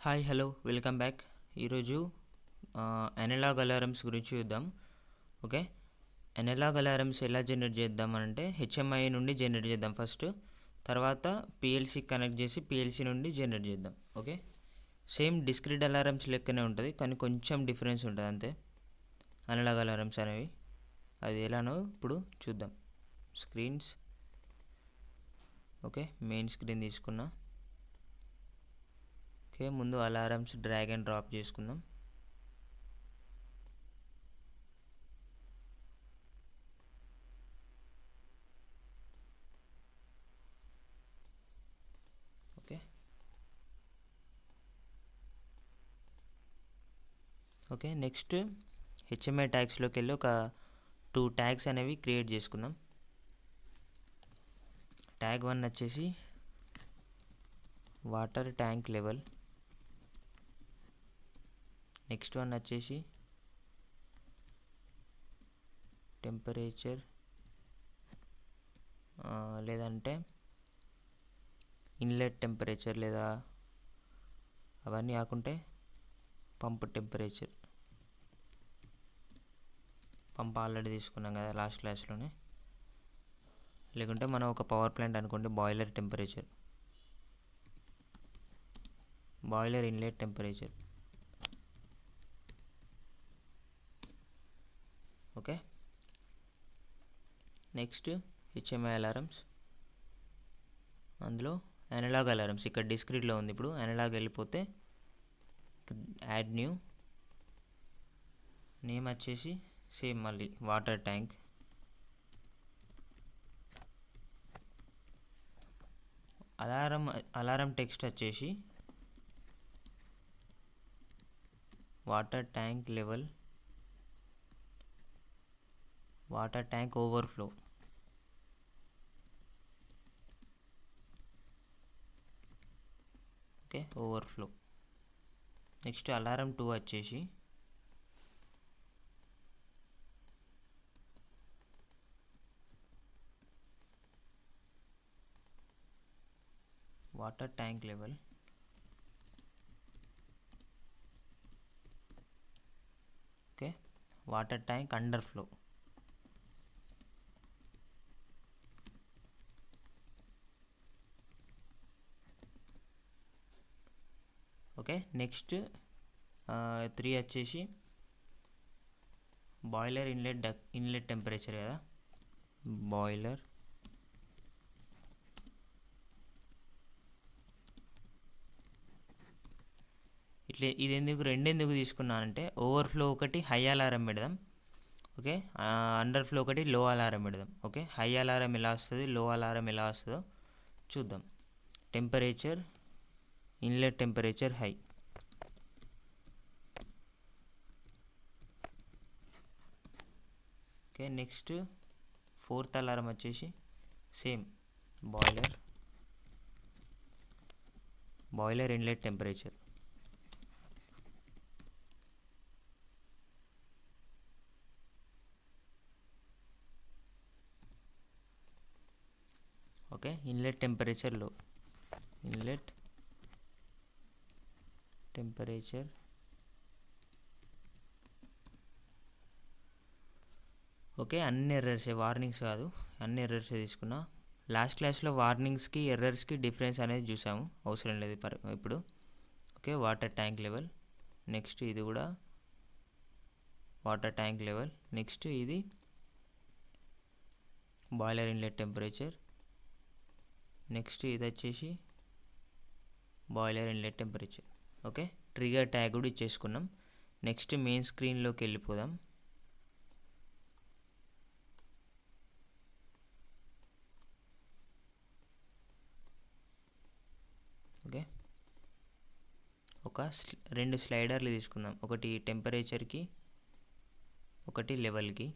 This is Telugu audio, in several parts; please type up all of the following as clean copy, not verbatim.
Hi hello welcome back. ఈరోజు అనలాగ్ అలారమ్స్ గురించి చూద్దాం. ఓకే, అనలాగ్ అలారమ్స్ ఎలా జనరేట్ చేద్దామనంటే హెచ్ఎంఐ నుండి జనరేట్ చేద్దాం ఫస్ట్. తర్వాత పిఎల్సి కనెక్ట్ చేసి పిఎల్సి నుండి జనరేట్ చేద్దాం. ఓకే, సేమ్ డిస్క్రీట్ అలారమ్స్ లెక్కనే ఉంటుంది, కానీ కొంచెం డిఫరెన్స్ ఉంటుంది అంతే అనలాగ్ అలారమ్స్ అనేవి. అది ఎలానో ఇప్పుడు చూద్దాం. స్క్రీన్స్. ఓకే, మెయిన్ స్క్రీన్ తీసుకున్నా. ఓకే, ముందు అలారమ్స్ డ్రాగ్ అండ్ డ్రాప్ చేసుకుందాం. ఓకే ఓకే నెక్స్ట్ హెచ్ఎంఐ ట్యాగ్స్లోకి వెళ్ళి ఒక 2 ట్యాగ్స్ అనేవి క్రియేట్ చేసుకుందాం. ట్యాగ్ 1 వచ్చేసి water tank level. Next one వచ్చేసి టెంపరేచర్, లేదంటే ఇన్లెట్ టెంపరేచర్, లేదా అవన్నీ కాకుంటే పంప్ టెంపరేచర్. పంప్ ఆల్రెడీ తీసుకున్నాం కదా లాస్ట్ క్లాస్లోనే. లేకుంటే మనం ఒక పవర్ ప్లాంట్ అనుకోండి, boiler temperature, boiler inlet temperature. Okay, next HMI alarms. అందులో అనలాగ్ అలారమ్స్ ఇక్కడ డిస్క్రీట్లో ఉంది. ఇప్పుడు అనలాగ్ వెళ్ళిపోతే యాడ్ న్యూ, నేమ్ వచ్చేసి సేమ్ మళ్ళీ వాటర్ ట్యాంక్. అలారం టెక్స్ట్ వచ్చేసి water tank level, water tank overflow. Okay, overflow. Next alarm 2 వచ్చేసి water tank level, okay, water tank underflow. Okay, next 3 వచ్చేసి బాయిలర్ ఇన్లెట్ టెంపరేచర్ కదా, బాయిలర్ ఇట్లా. ఇది రెండెందుకు తీసుకున్నానంటే ఓవర్ఫ్లో ఒకటి హై అలారం పెడదాం, ఓకే, అండర్ఫ్లో ఒకటి లో అలారం పెడదాం. ఓకే, హై అలారం ఎలా వస్తుంది, లో అలారం ఎలా వస్తుందో చూద్దాం. Temperature, inlet temperature high. Okay, next 4th alarm వచ్చేసి same boiler inlet temperature. Okay, inlet temperature low, inlet temperature. Okay, అన్ని ఎర్రర్సే, వార్నింగ్స్ కాదు, అన్ని ఎర్రర్సే తీసుకున్నా. లాస్ట్ క్లాస్లో వార్నింగ్స్కి ఎర్రర్స్కి డిఫరెన్స్ అనేది చూసాము, అవసరం లేదు ఇప్పుడు. Okay, water tank level. Next ఇది కూడా వాటర్ ట్యాంక్ లెవెల్. నెక్స్ట్ ఇది బాయిలర్ ఇన్లెట్ టెంపరేచర్. నెక్స్ట్ ఇది వచ్చేసి boiler inlet temperature. Okay, trigger tag కూడా ఇచ్చేసుకున్నాం. నెక్స్ట్ మెయిన్ స్క్రీన్లోకి వెళ్ళిపోదాం. ఓకే, ఒక 2 స్లైడర్లు తీసుకుందాం, ఒకటి టెంపరేచర్కి, ఒకటి లెవెల్కి.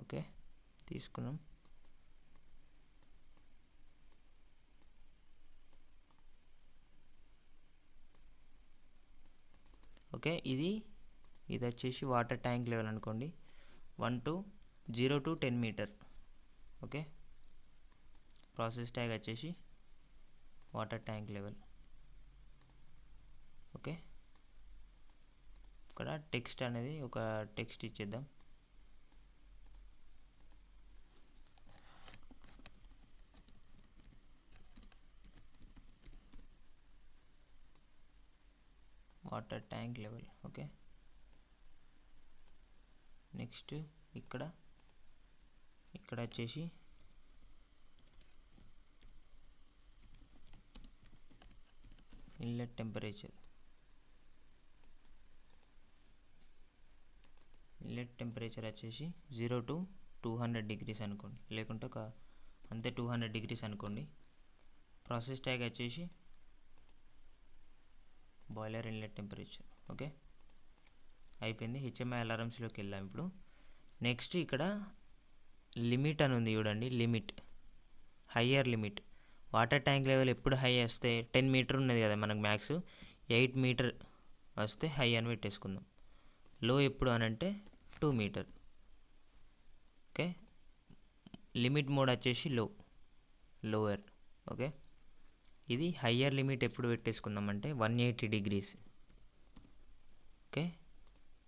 ఓకే, తీసుకున్నాం. ఓకే, ఇది వచ్చేసి వాటర్ ట్యాంక్ లెవెల్ అనుకోండి, 0 to 10 metre. Okay, process tag వచ్చేసి వాటర్ ట్యాంక్ లెవెల్. ఓకే, ఇక్కడ టెక్స్ట్ అనేది ఒక టెక్స్ట్ ఇచ్చేద్దాం. Water tank level. Okay, next ఇక్కడ వచ్చేసి ఇన్లెట్ టెంపరేచర్. వచ్చేసి 0 to 200 degrees అనుకోండి, లేకుంటే అంతే 200 degrees అనుకోండి. ప్రాసెస్ ట్యాగ్ వచ్చేసి బాయిలర్ ఇన్లెట్ టెంపరేచర్. ఓకే, అయిపోయింది. హెచ్ఎంఐ అలారమ్స్లోకి వెళ్దాం ఇప్పుడు. నెక్స్ట్ ఇక్కడ లిమిట్ అని ఉంది చూడండి, limit, higher limit. Water tank level ఎప్పుడు హై వస్తే 10 మీటర్ ఉన్నది కదా మనకు మ్యాక్స్, 8 మీటర్ వస్తే హై అని పెట్టేసుకుందాం. లో ఎప్పుడు అని అంటే 2 మీటర్. ఓకే, లిమిట్ మోడ్ వచ్చేసి లోవర్. ఓకే, ఇది హయ్యర్ లిమిట్ ఎప్పుడు పెట్టేసుకుందాం అంటే 180 degrees. ఓకే,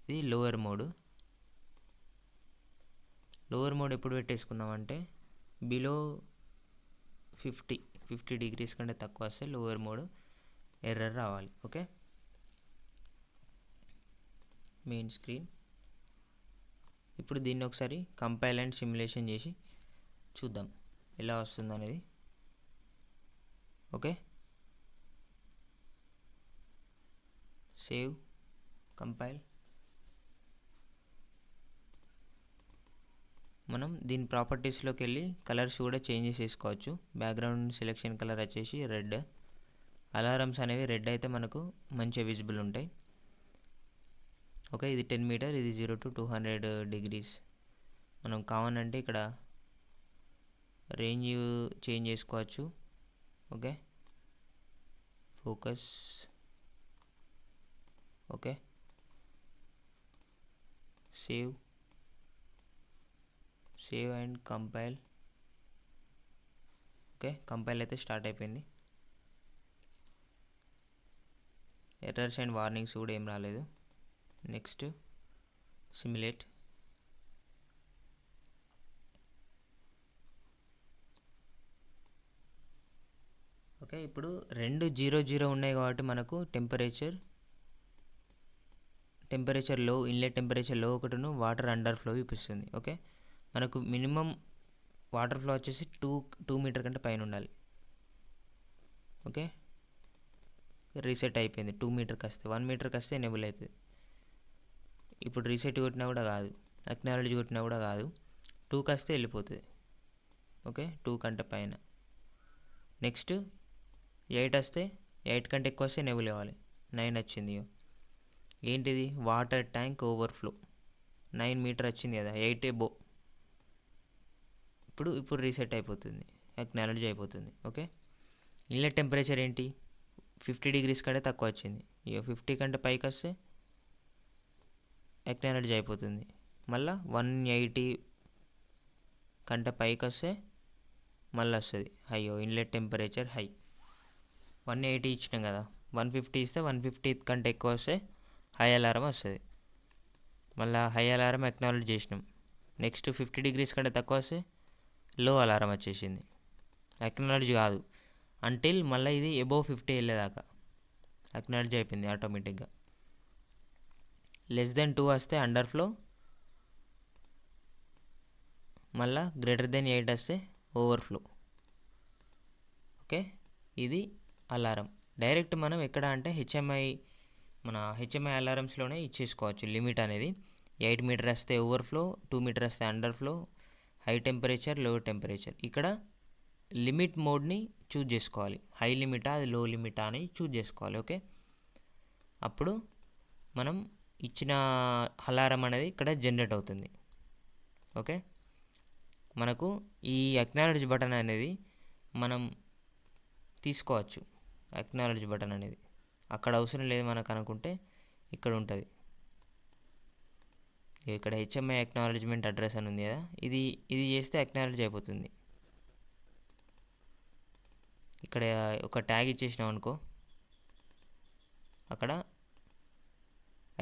ఇది లోవర్ మోడ్. ఎప్పుడు పెట్టేసుకుందాం అంటే బిలో 50 degrees కంటే తక్కువ వస్తే లోవర్ మోడ్ ఎర్రర్ రావాలి. Okay, main screen. ఇప్పుడు దీన్ని ఒకసారి కంపైల్ అండ్ సిమ్యులేషన్ చేసి చూద్దాం ఎలా వస్తుంది అనేది. Okay, save, compile. మనం దీని ప్రాపర్టీస్లోకి వెళ్ళి కలర్స్ కూడా చేంజ్ చేసుకోవచ్చు. బ్యాక్గ్రౌండ్ సెలెక్షన్ కలర్ వచ్చేసి రెడ్. అలారమ్స్ అనేవి రెడ్ అయితే మనకు మంచిగా విజిబుల్ ఉంటాయి. ఓకే, ఇది 10 మీటర్, ఇది 0 to 200 degrees. మనం కావాలంటే ఇక్కడ రేంజ్ చేంజ్ చేసుకోవచ్చు. Okay, focus. Okay, save and compile. Okay, compile అయితే స్టార్ట్ అయిపోయింది. ఎర్రర్స్ అండ్ వార్నింగ్స్ కూడా ఏం రాలేదు. Next simulate. ఓకే, ఇప్పుడు 2 0 ఉన్నాయి కాబట్టి మనకు టెంపరేచర్ లో, ఇన్లెట్ టెంపరేచర్ లో ఒకటిను వాటర్ అండర్ ఫ్లో చూపిస్తుంది. ఓకే, మనకు మినిమం వాటర్ ఫ్లో వచ్చేసి 2 మీటర్ కంటే పైన ఉండాలి. ఓకే, రీసెట్ అయిపోయింది. 2 మీటర్కి వస్తే, 1 మీటర్కి వస్తే ఎనేబుల్ అవుతుంది. ఇప్పుడు రీసెట్ కొట్టినా కూడా కాదు, అక్నాలెడ్జ్ కొట్టినా కూడా కాదు, 2కి వస్తే వెళ్ళిపోతుంది. ఓకే, 2 కంటే పైన. నెక్స్ట్ 8 వస్తే, 8 కంటే ఎక్కువ వస్తే ఎనేబుల్ అవ్వాలి. 9 వచ్చింది. ఏంటిది? Water tank overflow. 9 మీటర్ వచ్చింది కదా, 8 ఎబో. ఇప్పుడు రీసెట్ అయిపోతుంది, అక్నాలెడ్జ్ అయిపోతుంది. ఓకే, ఇన్లెట్ టెంపరేచర్ ఏంటి? 50 degrees కంటే తక్కువ వచ్చింది. 50 కంటే పైకి వస్తే అక్నాలెడ్జ్ అయిపోతుంది. మళ్ళీ 180 కంటే పైకి వస్తే మళ్ళీ వస్తుంది హై. Inlet temperature high. 180 ఇచ్చినాం కదా, 150 ఇస్తే 150 కంటే ఎక్కువ వస్తే హై అలారం వస్తుంది. మళ్ళీ హై అలారం అక్నాలెడ్జ్ చేసినాం. నెక్స్ట్ 50 degrees కంటే తక్కువ వస్తే లో అలారం వచ్చేసింది. అక్నాలెడ్జ్ కాదు అంటిల్ మళ్ళీ ఇది అబోవ్ 50 వెళ్ళేదాకా అక్నాలెడ్జ్ అయిపోయింది ఆటోమేటిక్గా. <2 వస్తే అండర్ ఫ్లో, మళ్ళా <8 వస్తే ఓవర్ఫ్లో. ఓకే, ఇది అలారం. డైరెక్ట్ మనం ఎక్కడ అంటే హెచ్ఎంఐ అలారమ్స్లోనే ఇచ్చేసుకోవచ్చు లిమిట్ అనేది. 8 మీటర్ వస్తే ఓవర్ఫ్లో, 2 మీటర్ వస్తే అండర్ ఫ్లో, హై టెంపరేచర్, లో టెంపరేచర్. ఇక్కడ లిమిట్ మోడ్ని చూజ్ చేసుకోవాలి. హై లిమిటా, అది లో లిమిటా అని చూజ్ చేసుకోవాలి. ఓకే, అప్పుడు మనం ఇచ్చిన అలారం అనేది ఇక్కడ జనరేట్ అవుతుంది. ఓకే, మనకు ఈ అక్నాలెడ్జ్ బటన్ అనేది మనం తీసుకోవచ్చు. అక్నాలెడ్జ్ బటన్ అనేది అక్కడ అవసరం లేదు మనకు అనుకుంటే ఇక్కడ ఉంటుంది. ఇక్కడ హెచ్ఎంఐ అక్నాలెడ్జ్మెంట్ అడ్రస్ అని ఉంది కదా, ఇది చేస్తే అక్నాలెడ్జ్ అయిపోతుంది. ఇక్కడ ఒక ట్యాగ్ ఇచ్చేసినాం అనుకో, అక్కడ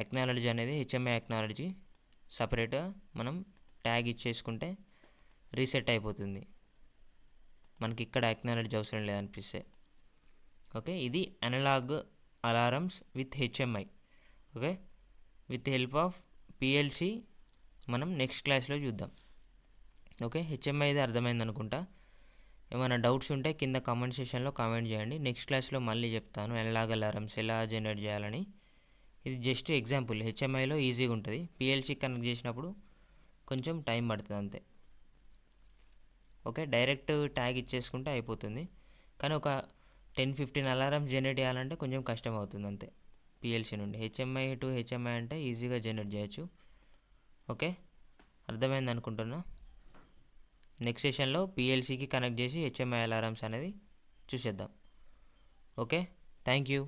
అక్నాలెడ్జ్ అనేది హెచ్ఎంఐ అక్నాలెడ్జ్ సపరేట్గా మనం ట్యాగ్ ఇచ్చేసుకుంటే రీసెట్ అయిపోతుంది. మనకి ఇక్కడ అక్నాలెడ్జ్ అవసరం లేదనిపిస్తే. ఓకే, ఇది analog alarms with HMI. Okay, with help of PLC మనం నెక్స్ట్ క్లాస్లో చూద్దాం. ఓకే, హెచ్ఎంఐ ఇది అర్థమైంది అనుకుంటా. ఏమైనా డౌట్స్ ఉంటే కింద కామెంట్ సెక్షన్లో కామెంట్ చేయండి. నెక్స్ట్ క్లాస్లో మళ్ళీ చెప్తాను అనలాగ్ అలారమ్స్ ఎలా జనరేట్ చేయాలని. ఇది జస్ట్ ఎగ్జాంపుల్. హెచ్ఎంఐలో ఈజీగా ఉంటుంది, పిఎల్సి కనెక్ట్ చేసినప్పుడు కొంచెం టైం పడుతుంది అంతే. ఓకే, డైరెక్ట్ ట్యాగ్ ఇచ్చేసుకుంటే అయిపోతుంది, కానీ ఒక 10-15 అలారమ్స్ జనరేట్ చేయాలంటే కొంచెం కష్టం అవుతుంది అంతే. పిఎల్సి నుండి హెచ్ఎంఐ టు హెచ్ఎంఐ అంటే ఈజీగా జనరేట్ చేయొచ్చు. ఓకే, అర్థమైంది అనుకుంటున్నా. నెక్స్ట్ సెషన్లో పిఎల్సికి కనెక్ట్ చేసి హెచ్ఎంఐ అలారమ్స్ అనేది చూసేద్దాం. Okay, thank you.